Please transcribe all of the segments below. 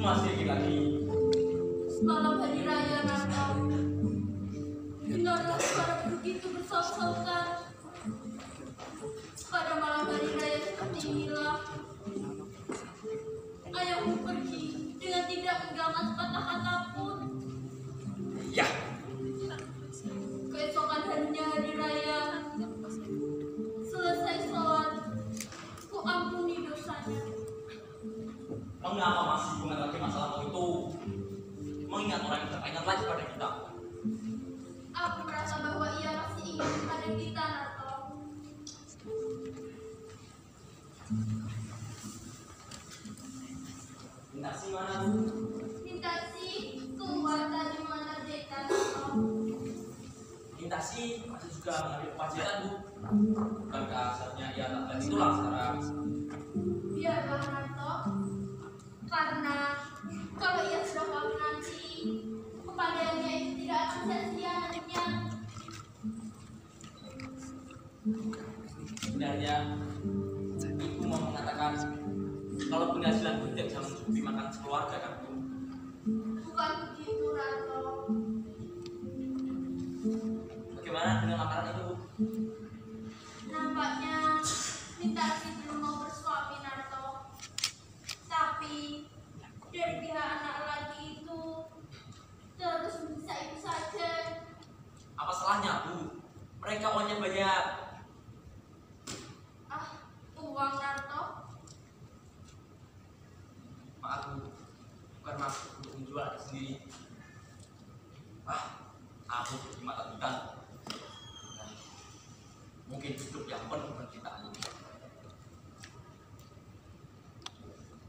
Masih lagi. Malam hari raya Natal, dengarlah suara begitu bersahut-sahutan. Pada malam hari raya seperti inilah, ayahmu pergi dengan tidak menggamas sepatah kata pun. Ya. Keesokan harinya hari raya, selesai sholat, ku ampuni dosanya. Mengapa masih mengalami masalahmu itu? Mengingat orang yang teringat lagi pada kita. Aku merasa bahwa ia masih ingin pada kita, Nato. Mintasi mana? Mintasi, keluar tadi mana deka, Nato. Mintasi masih juga mengambil kewajiban, Bu. Bukankah saatnya ia tak lagi tulang sekarang? Biarlah, Nato. Karena kalau ia sudah kawin nanti, kepadannya itu tidak akan sia-sia nantinya. Sebenarnya ibu mau mengatakan kalau penghasilan Bu tidak bisa mencukupi makan sekeluarga, kan, Bu? Bukan begitu, Nato. Bagaimana dengan lamaran itu, Bu? Nampaknya Mintasi belum mau bersuami, Nato. Tapi dari pihak anak lagi itu terus bisa itu saja. Apa salahnya, Bu? Mereka uangnya banyak. Uang, Nato. Maaf, Bu. Bukan maksud untuk menjual diri sendiri. Aku berterima takutan. Mungkin hidup yang penuh penderitaan ini.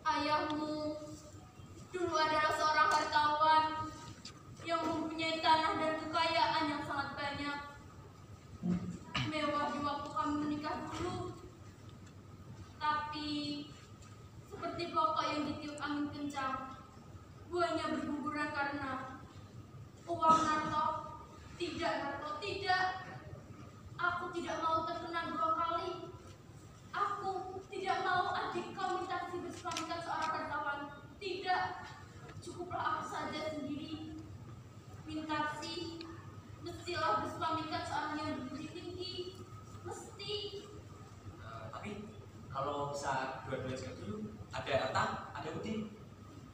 Ayahmu dulu adalah seorang hartawan yang mempunyai tanah dan kekayaan yang sangat banyak. Mewah di waktu kami menikah dulu. Tapi seperti pokok yang ditiup angin kencang, buahnya berguguran karena uang, Nato. Tidak, Nato, tidak. Aku tidak mau terkena dua kali. Aku tidak mau adik kau Mintasi bersuamikan seorang hartawan. Tidak, cukuplah aku saja sendiri. Mintasi mestilah bersuamikan seorang yang berbudi tinggi. Mesti. Tapi kalau bisa dua-duanya sekali dulu, ada Rata, ada Udin.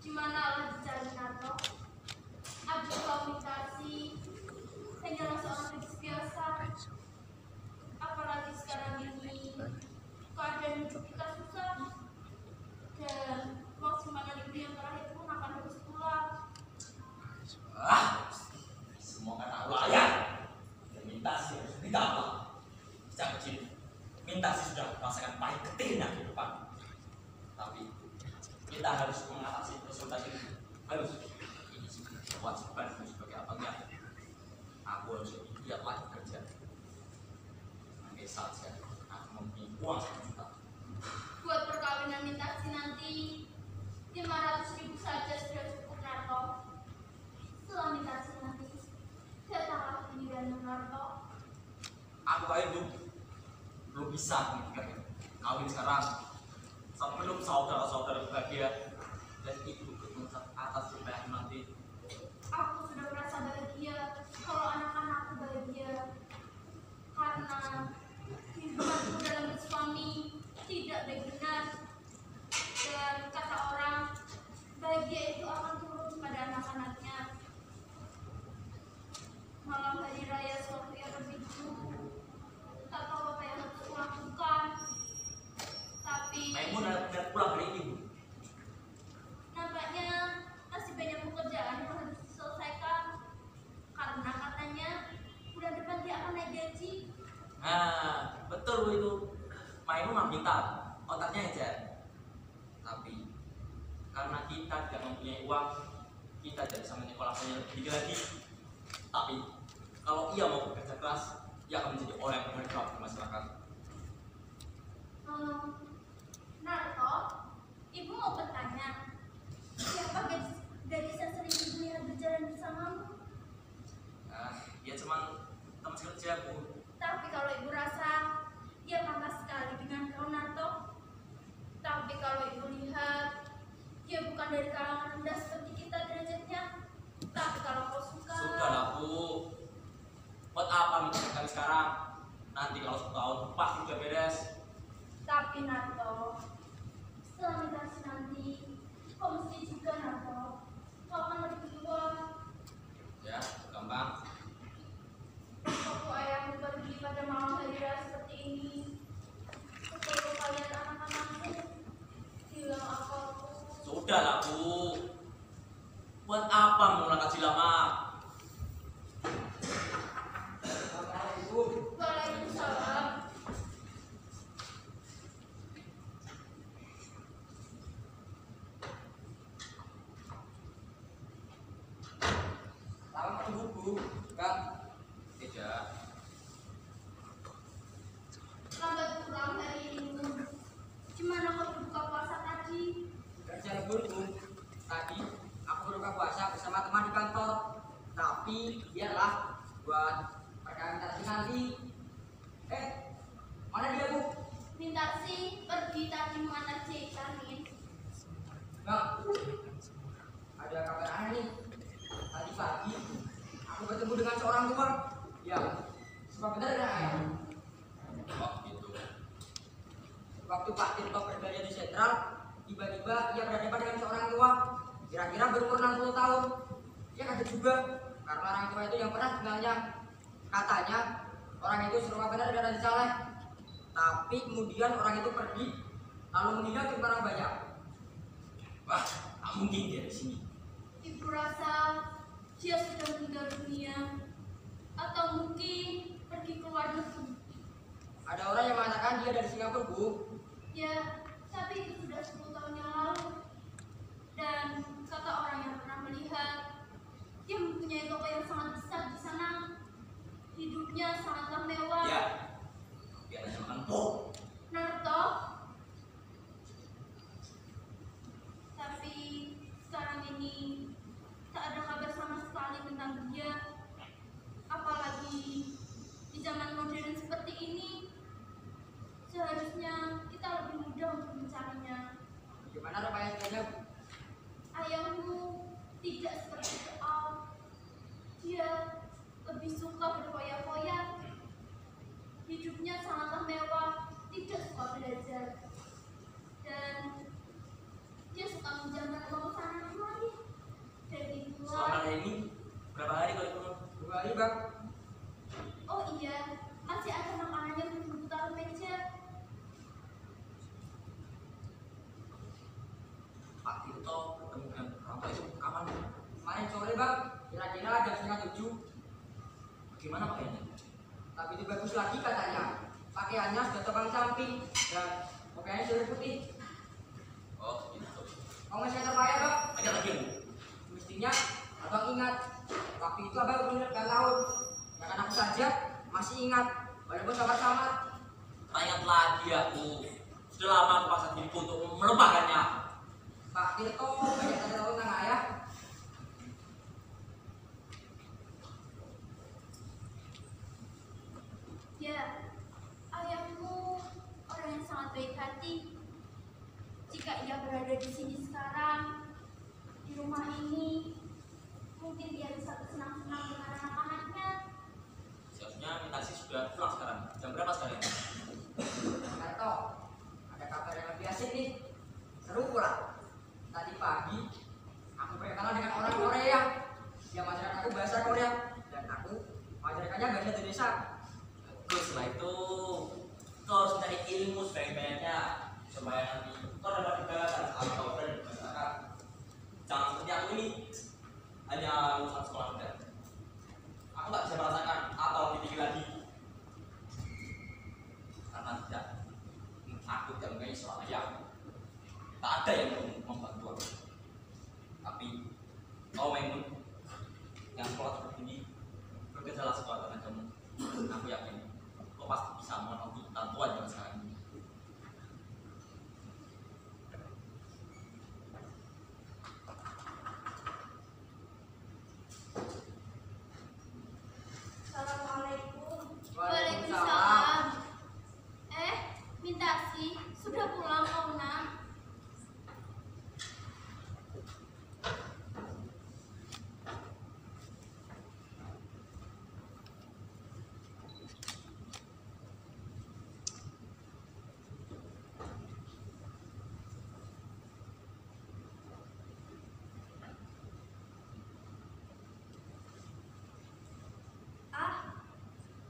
Gimana lah dicari, Nato? Adik kau Mintasi hanyalah seorang gadis biasa. Apalagi sekarang ini keadaan hidup kita susah, dan uang simpanan ibu yang terakhir pun akan habis pula. Semua karena Allah ayah. Dan Mintasi harus ditambah. Sejak kecil, Mintasi sudah merasakan pahit getirnya kehidupan. Tapi kita harus mengatasi kesulitan ini. Harus. Ini kewajiban sebagai abangnya. Aku harus lebih giat lagi kerja. Nanti saja aku mempunyai uang 1 juta. Buat perkawinan Mintasi nanti 500.000 saja sudah cukup, Nato. Setelah Mintasi nanti datanglah ini dan Nato. Aku kawin belum bisa memikirkan kawin sekarang. Sebelum saudara-saudara bahagia dan ibu bertanggung atas supaya nanti. Aku sudah merasa bahagia kalau anak-anakku bahagia, karena kehidupanku dalam bersuami tidak baik benar. Nah, betul Bu itu. Maimu mah pintar, otaknya aja. Tapi karena kita tidak mempunyai uang, kita tidak bisa menyekolahkannya lebih lagi. Tapi kalau ia mau bekerja keras, ia akan menjadi orang yang bermanfaat di masyarakat. Narto, ibu mau bertanya, siapa gadis yang sering ibu lihat berjalan bersamamu? Dia cuma teman kerja Bu. Tapi kalau ibu rasa dia pantas sekali dengan kau, Narto. Tapi kalau ibu lihat dia bukan dari kalangan rendah seperti kita derajatnya. Tapi kalau kau suka, Sudahlah Bu. Buat apa mikir kali sekarang? Nanti kalau 10 tahun pasti udah beres. tapi Narto, setelah meditasi nanti, kau mesti juga Narto. Kau akan lebih tua. Ya, gampang. Waktu ayahmu pergi pada malam hari raya seperti ini, setelah kalian anak-anakku bilang apa? Sudahlah Bu. Buat apa mengulang kaji lama? Waalaikumsalam. Selamat pagi Bu. Bang. Tidak. Lambat pulang hari ini. Gimana kau berbuka puasa tadi? Kerja lembur Bu. Tadi aku berbuka puasa bersama teman di kantor. Tapi biarlah buat perkara nanti. Mana dia Bu? Minta sih pergi tadi mengantar Jamin. Bang. Ada kabar aneh nih. Tadi pagi aku bertemu dengan seorang tua. Ya, sebab benar dengan ayah. Oh gitu. Waktu Pak Tirto berbelanja di sentral, tiba-tiba ia berhadapan dengan seorang tua. Kira-kira berumur 60 tahun. Ia kaget juga karena orang tua itu yang pernah kenalnya. Katanya orang itu serupa benar dengan Raja Saleh. Tapi kemudian orang itu pergi lalu meninggal di orang banyak. Wah, tak mungkin dia di sini. Ibu rasa dia sudah meninggal dunia atau mungkin pergi ke luar negeri. Ada orang yang mengatakan dia dari Singapura Bu. Ya, tapi itu sudah 10 tahun yang lalu. Dan kata orang yang pernah melihat, dia mempunyai toko yang sangat besar di sana. Hidupnya sangatlah mewah. Ya, dia hanya makan pok. Narto. Tapi sekarang ini tak ada kabar sama sekali tentang dia. Apalagi di zaman modern seperti ini, seharusnya kita lebih mudah untuk mencarinya. Gimana rupanya sebenarnya Bu? Ayahmu tidak seperti itu. Dia lebih suka berfoya-foya. Hidupnya sangatlah mewah, tidak suka belajar. Dan dia suka menjaman uang sana kemari. Dan itulah. Selama hari ini berapa hari kau ikut? 2 hari Bang. Oh iya, masih ada makanannya menunggu taruh meja. Pak Tirto ketemu dengan orang tua itu kapan? Kemarin sore Bang, kira-kira jam 6:30. Bagaimana pakaiannya? Tapi itu bagus lagi katanya. Pakaiannya sudah terbang samping dan pakaiannya sudah putih. Oh gitu. Kamu masih terbayar Bang? Ada lagi Bu? Mestinya Abang ingat. Waktu itu Abang umur 9 tahun. Bahkan aku saja masih ingat. Walaupun sama-sama. Tanya lagi ya Bu. Sudah lama aku paksa diriku untuk melupakannya. Pak Tirto banyak tanya tahu tentang ayah. Ya, ayahmu orang yang sangat baik hati. Jika ia berada di sini sekarang, di rumah ini, mungkin dia bisa bersenang-senang dengan anak-anaknya. Seharusnya Mintasi sudah pulang sekarang. Jam berapa sekarang? Tirto, ada kabar yang lebih asik nih. Seru pula. Tadi pagi aku berkenalan dengan orang Korea. Dia mengajarkan aku bahasa Korea dan aku mengajarkannya bahasa Indonesia. Terus setelah itu kau harus mencari ilmu sebanyak-banyaknya supaya nanti kau dapat digalakkan atau berada di masyarakat. Jangan seperti aku ini hanya lulusan sekolah rendah. Aku tak bisa merasakan apa lebih tinggi lagi. aku yakin kau pasti bisa memenuhi ketentuan yang sekarang ini. Assalamualaikum. Waalaikumsalam. Mintasi, sudah pulang kau nak?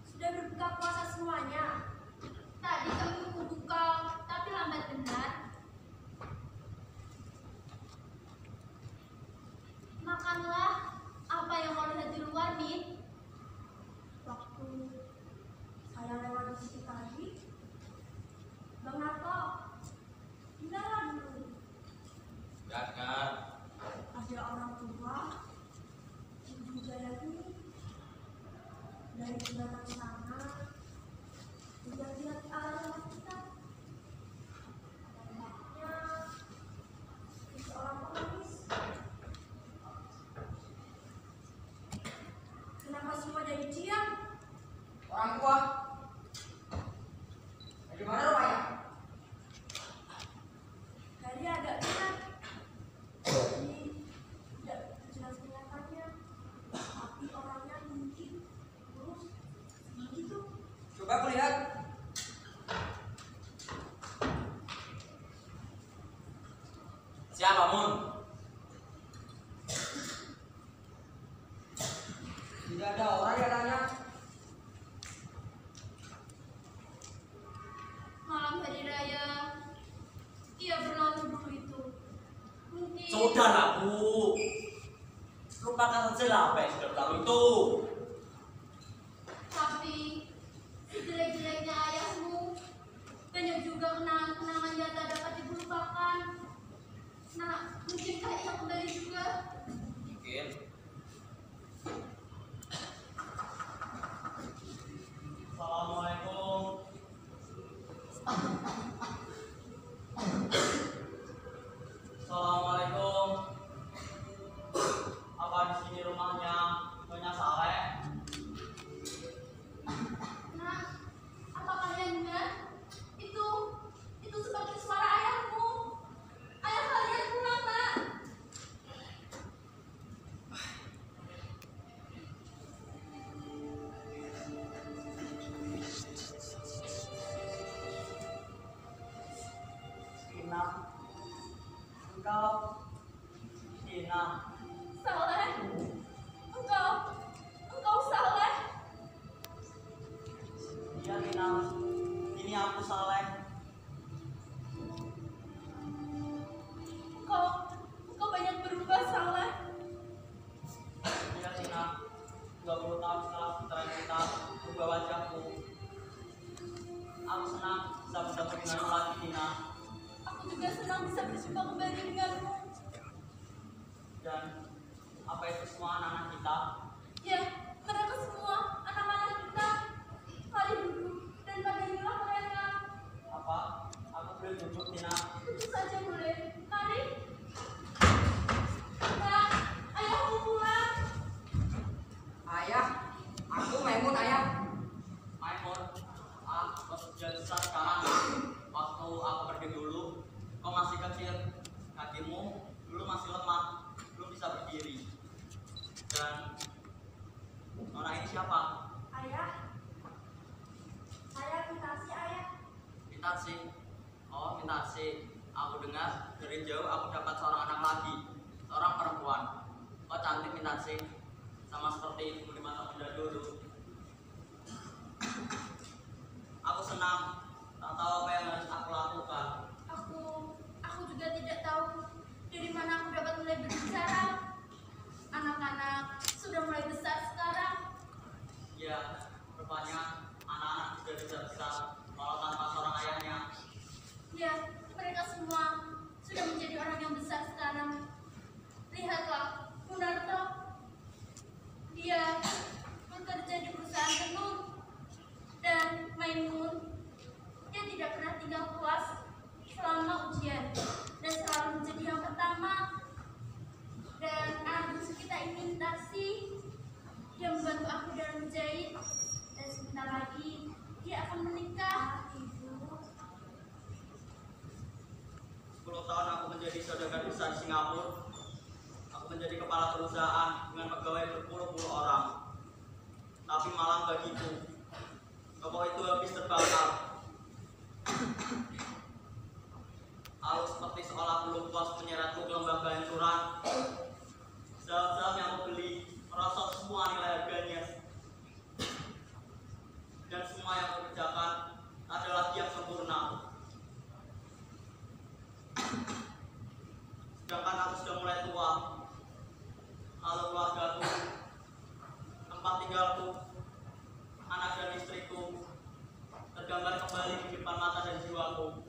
Sudah berbuka puasa semuanya. Tadi kami menunggu kau, tapi lambat benar. Makanlah apa yang kau lihat di luar, nih. Waktu saya lewat di sini tadi, Bang Narto, tinggallah dulu. Dengar. Ada orang tua, ibu Jayadi, dari belakang sana, lihat-lihat ke arah rumah kita. Nampaknya seorang pengemis. Kenapa semua jadi diam? Orang tua. Dari mana rupanya? Hari agak berat. Jadi tidak jelas kelihatannya. Tapi orangnya tinggi, lurus, begitu. Coba aku lihat. Siapa Mun? Tidak ada orang yang tanya. Malam hari raya, ia berlalu dulu itu. Mungkin Sudahlah Bu. Lupakan saja apa yang sudah berlalu itu. tapi sejelek-jeleknya ayahmu, banyak juga kenangan-kenangan yang tak dapat dilupakan. Nah, mungkinkah ia kembali juga? Mungkin. Assalamualaikum. Assalamualaikum. Apa di sini rumahnya Nyonya Saleh? Nah, apa kalian dengar? Itu seperti suara ayahmu. Ayah kalian pulang, Nak. Ina, engkau, Ina, Saleh, engkau Saleh. iya Ina, ini aku Saleh. Engkau banyak berubah, Saleh. Iya Ina, 20 tahun setelah putaran kita berubah wajahku. Aku senang bisa bertemu denganmu lagi Ina. Aku juga senang bisa berjumpa kembali denganmu. Dan apa itu semua anak-anak kita? Ya, mereka semua anak-anak kita. Mari duduk dan padanilah mereka. Apa? Aku boleh duduk Ina? Tentu saja boleh. Mari. Nak, ayahmu pulang. Ayah, aku Maimun ayah. Maimun, kau sudah besar sekarang. Waktu aku pergi dulu, kau masih kecil. Kakimu dulu masih lemah, belum bisa berdiri. Dan orang ini siapa? Ayah. Saya Fitasi, ayah. Fitasi. Oh, Fitasi. Aku dengar dari jauh aku dapat seorang anak lagi, seorang perempuan. Oh, cantik Fitasi. Sama seperti ibu di masa muda dulu. Aku senang, tak tahu apa yang harus aku lakukan. Aku juga tidak tahu dari mana aku dapat mulai berbicara. Anak-anak sudah mulai besar sekarang. Ya, rupanya anak-anak sudah bisa besar, walau tanpa seorang ayahnya. Ya, mereka semua sudah menjadi orang yang besar sekarang. Lihatlah, Munarto. Dia bekerja di perusahaan tenun. Singapura. Aku menjadi kepala perusahaan dengan pegawai berpuluh-puluh orang. Tapi malam bagiku, toko itu habis terbakar. Aku seperti seolah belum puas menyeretku ke lembah kehancuran. Saham-saham yang aku beli merosot semua nilai harganya. Dan semua yang aku kerjakan adalah yang sempurna. Sedangkan aku sudah mulai tua. Lalu keluargaku, tempat tinggalku, anak dan istriku tergambar kembali di depan mata dan jiwaku.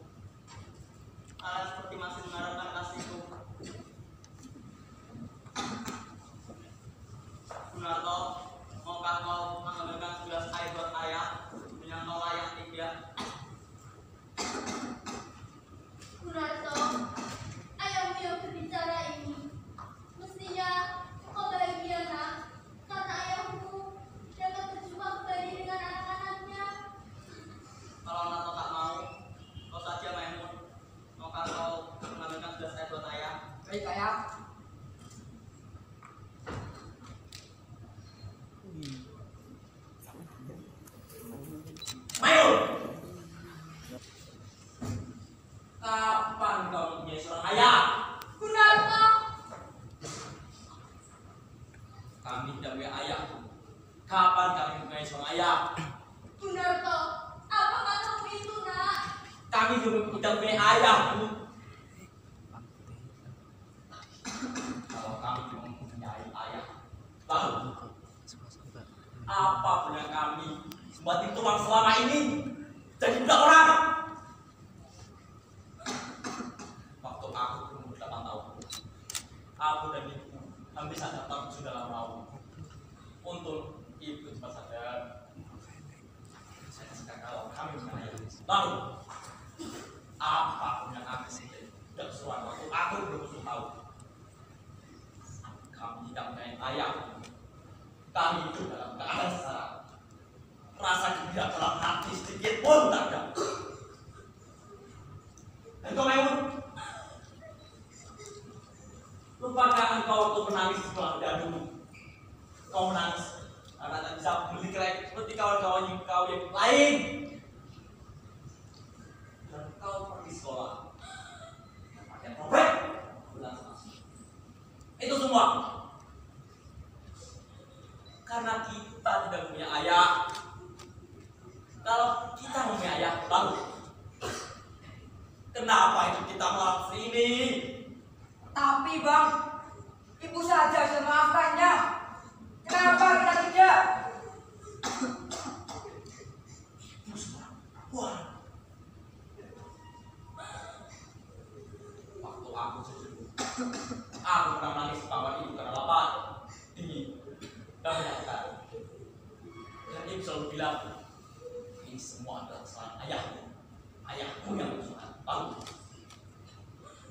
Kalian seperti masih mengharapkan kasihku. Gunarto, maukah kau mengambilkan segelas air buat ayah yang kau layak tidak? Gunarto, ayahmu yang berbicara ini. Mestinya kau bahagia, nak, karena ayahmu dapat berjumpa kembali dengan anak-anaknya. Kalau Narto tak mau, kau saja Maimun. Maukah kau mengambilkan segelas air buat ayah? Baik ayah. Maimun! Kapan kau mempunyai seorang ayah? Gunarto, Kami tidak punya ayah. Kapan kami mempunyai seorang ayah? Gunarto, apa katamu itu, nak? Kami juga tidak punya ayah, Bu. Kalau kami cuma mempunyai ayah, lalu apa punya kami buat itu uang selama ini jadi budak orang? Waktu aku berumur 8 tahun, aku dan ibu hampir saja terjun dalam laut. Untung ibu cepat sadar. Saya suka kalau kami punya ayah. Lalu apa punya kami sendiri? Tidak sesuai waktu aku berumur 10 tahun. Kami tidak punya ayah. Kami hidup dalam keadaan sengsara. Rasa gembira dalam hati sedikit pun tak ada. Dan kau Maimun, lupakan engkau untuk menangis setelah dahulu. Kau menangis karena tak bisa beli kelek seperti kawan-kawan kau yang lain. Dan kau pergi sekolah pakai robek bulan semasa. Itu semua karena kita tidak punya ayah. Kalau kita mempunyai ayah, lalu kenapa itu kita melakukan ini? Tapi bang, ibu saja sudah memaafkannya. Kenapa kita tidak? Itu semua. Wah. Waktu aku sejuk, aku pernah menangis bapak ibu karena lapar, dingin, dan menyakitkan. Dan ibu selalu bilang, ini semua adalah kesalahan ayahmu. Ayahmu yang bersalah. Lalu,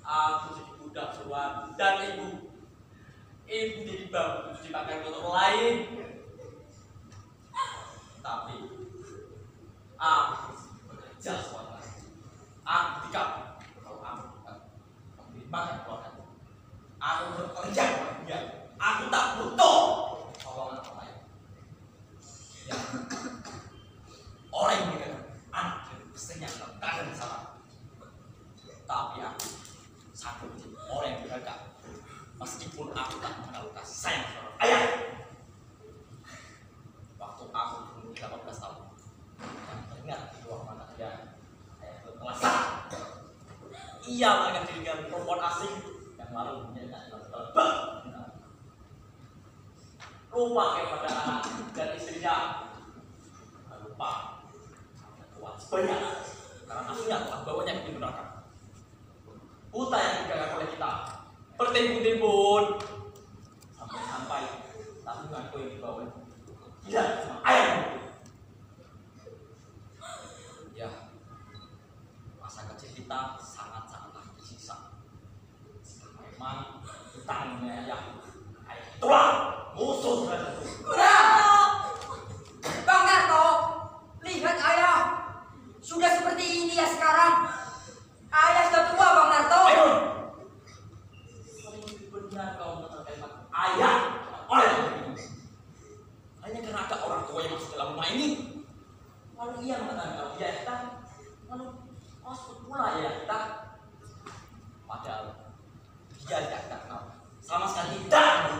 aku jadi budak suruhan dan ibu jadi bambu dipakai untuk orang lain. Tapi aku bekerja suara. Aku tidak kalau aku memberi makan keluarga. Aku bekerja buat dia. Aku tak butuh tolongan orang lain. Ya. Orang yang meninggalkan anak dan istrinya dalam keadaan yang salah. Tapi aku satu orang yang berharga. Meskipun aku tak mengenal kasih sayang seorang ayah. Waktu aku berumur 18 tahun, yang teringat di luar mata dia, ayah telah salah. Ia melarikan diri dengan perempuan asing yang lalu menjadi terbang. Lupa kepada anak dan istrinya. Lupa sebanyak karena aslinya telah bawanya ke neraka. Huta yang digagal oleh kita bertimbun-timbun sampai tabunganku yang dibawa tidak sama ayam. Ya, masa kecil kita sangat-sangatlah tersisa. Memang hutangnya ayah itulah musuh saudara. Bang Narto, lihat ayah. Sudah seperti ini ya sekarang. Ayah sudah tua Bang Narto. Ayo, Lalu ia mengatakan kalau ya kita lalu masuk pula ya kita. Padahal dia tidak kenal sama sekali tidak.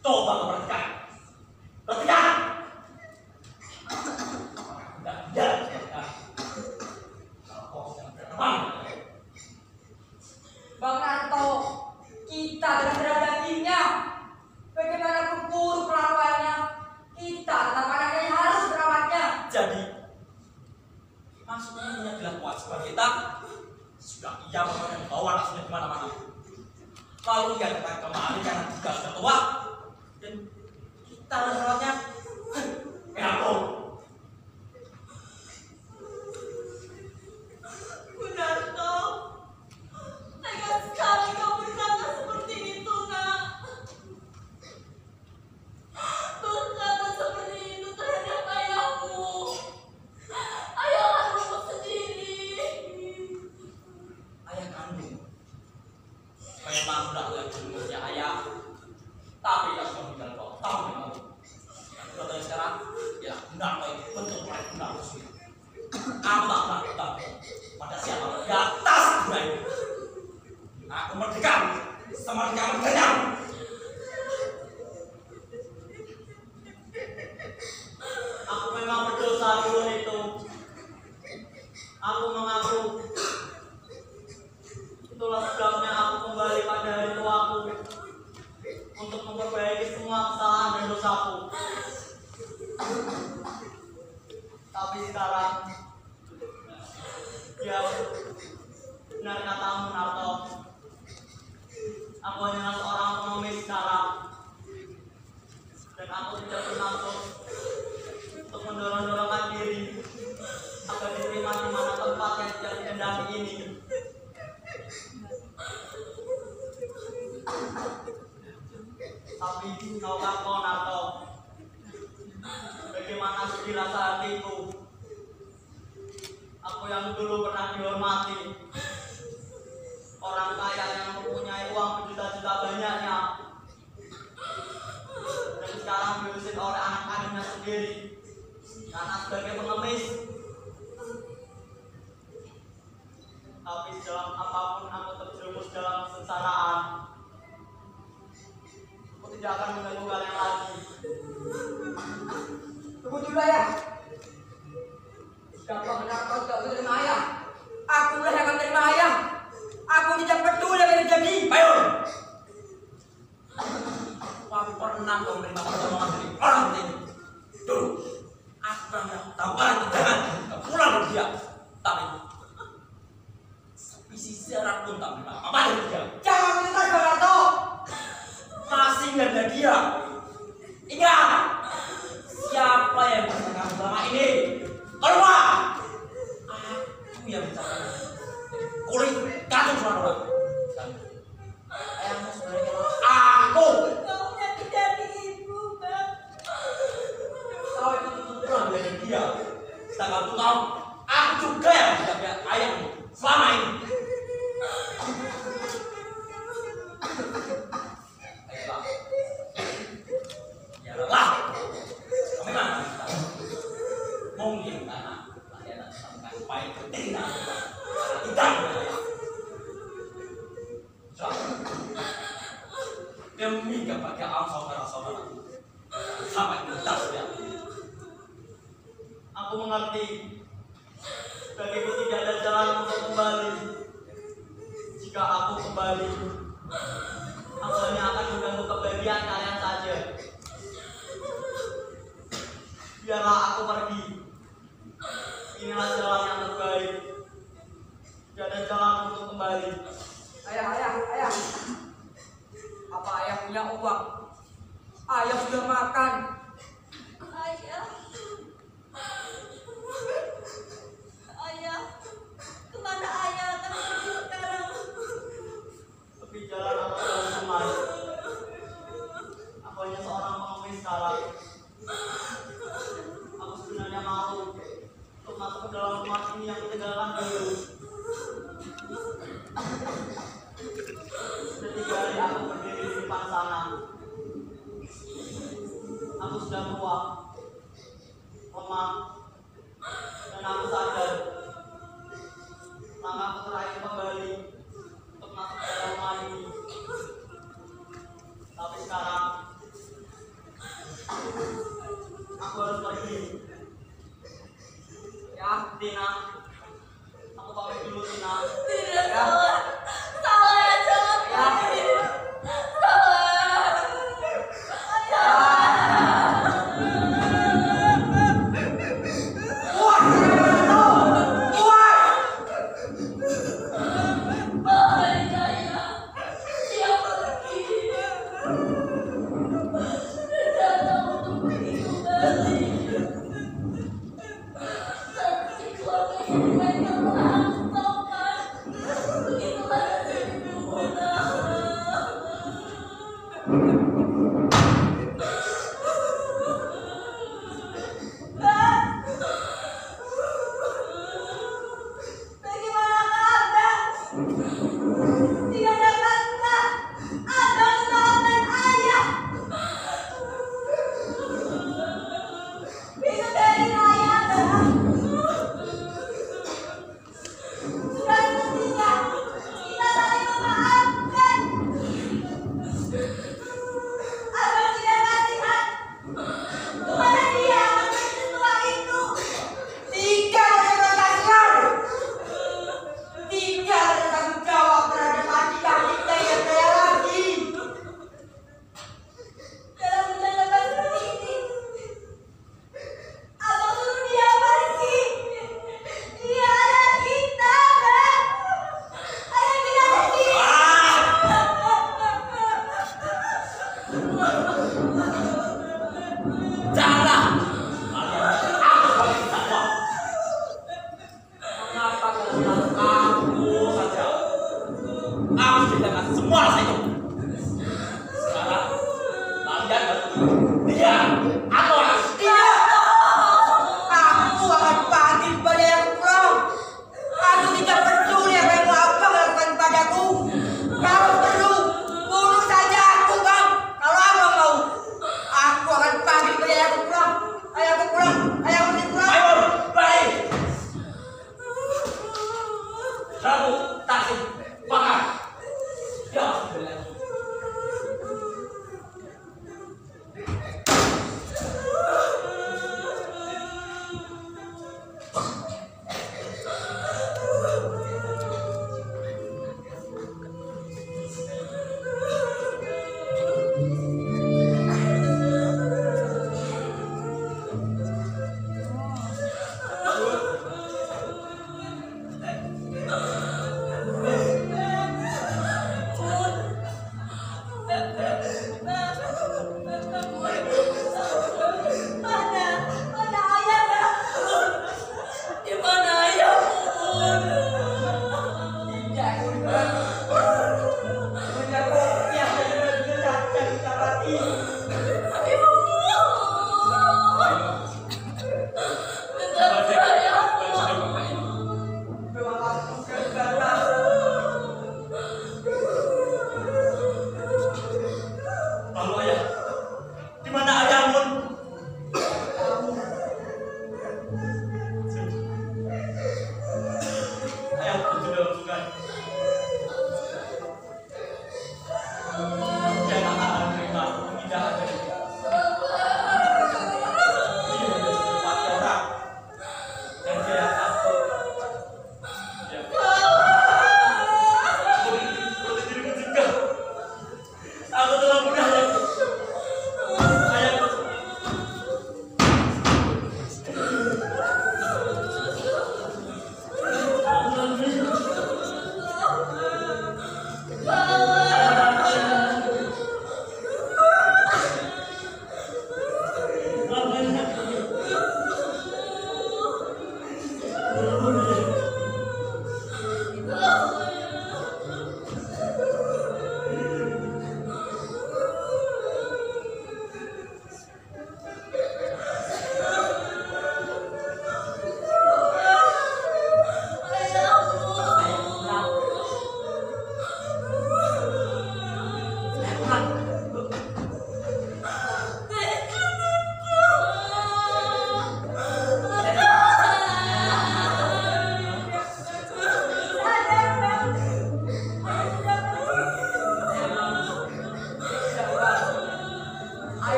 Coba kau perhatikan. Perhatikan. Tidak ada. Kalau kau sedang terbang. Bang Narto, kita adalah dagingnya. Bagaimanapun buruk kelakuannya, kita tetap anaknya yang harus merawatnya. Jadi maksudnya ini adalah kewajiban kita. Sudah ia membawa anaknya kemana-mana. Lalu ia datang kemari karena juga sudah tua. Dan kita merawatnya. Kenapa? Gunarto, tega sekali kau berkata seperti itu, nak. Berkata seperti itu terhadap ayahmu. Ayah kandungmu sendiri. Ayah kandung. Memang sudah oleh jurusnya ayah. Tapi ia sudah meninggal kau tahu memang. Contohnya sekarang, ya benar kau itu bentuk paling benar sendiri. Aku tak pernah tahu pada siapa di atas dunia ini. Aku merdeka, semerdeka merdekanya. Aku memang berdosa dulu itu. Aku mengaku. Itulah sebabnya aku kembali pada hari tuaku untuk memperbaiki semua kesalahan dan dosaku. Tapi sekarang, ya benar katamu Narto. Aku hanyalah seorang pengemis sekarang. Dan aku tidak bermaksud untuk mendorong-dorongkan diri agar diterima di mana tempat yang tidak dikehendaki ini. Tapi tahukah kau Narto, bagaimana sedih rasa hatiku? Aku yang dulu pernah dihormati, orang kaya yang mempunyai uang berjuta-juta banyaknya, dan sekarang diusir oleh anak kandungnya sendiri karena sebagai pengemis. Tapi dalam apapun aku terjerumus dalam kesengsaraan, aku tidak akan mengganggu kalian lagi. Tunggu dulu ya. Jika Bang Narto tidak menerima ayah, aku yang akan menerima ayah. Aku tidak peduli apa yang terjadi. Ayo. Aku pernah kau menerima pertolongan dari orang ini. Dulu, aku pernah tawaran jangan pulang dari dia. Tapi isi serak pun tak menerima apa dari dia. Jangan menentang Bang Narto. Masih nggak ada dia. Ingat, siapa yang bertengkar selama ini? Keluar. Aku yang bicara. Kulit kacau semua orang. Ayahmu sebenarnya aku. Kau menyakiti hati ibu, Bang. Kau itu pulang dari dia. Sedangkan untuk kau, aku juga yang menjaga ayahmu selama ini. Ayolah. Ya lelah. Kau memang kita. Mungkin karena layanan sampai baik ketinggalan. Tidak ayah. Demi kebahagiaan saudara-saudaraku. Sampai tuntas ya. Aku mengerti, bagiku tidak ada jalan untuk kembali. Jika aku kembali, aku hanya akan mengganggu kebahagiaan kalian saja. Biarlah aku pergi. Inilah jalan yang terbaik. Tidak ada jalan untuk kembali. Ayah. Apa ayah punya uang? Ayah sudah makan. Ayah. Ayah. Kemana ayah akan pergi sekarang? Tepi jalan aku jauh semai. Aku hanya seorang pengemis sekarang. Aku sebenarnya malu untuk masuk ke dalam rumah ini yang kutinggalkan dulu. Sudah 3 hari aku berdiri di depan sana. Aku sudah tua, lemah, Dan aku sadar langkahku terakhir kembali untuk masuk ke dalam rumah ini. Tapi sekarang aku harus pergi. Ya, Tina, aku pamit dulu, Tina. Tidak Ya. salah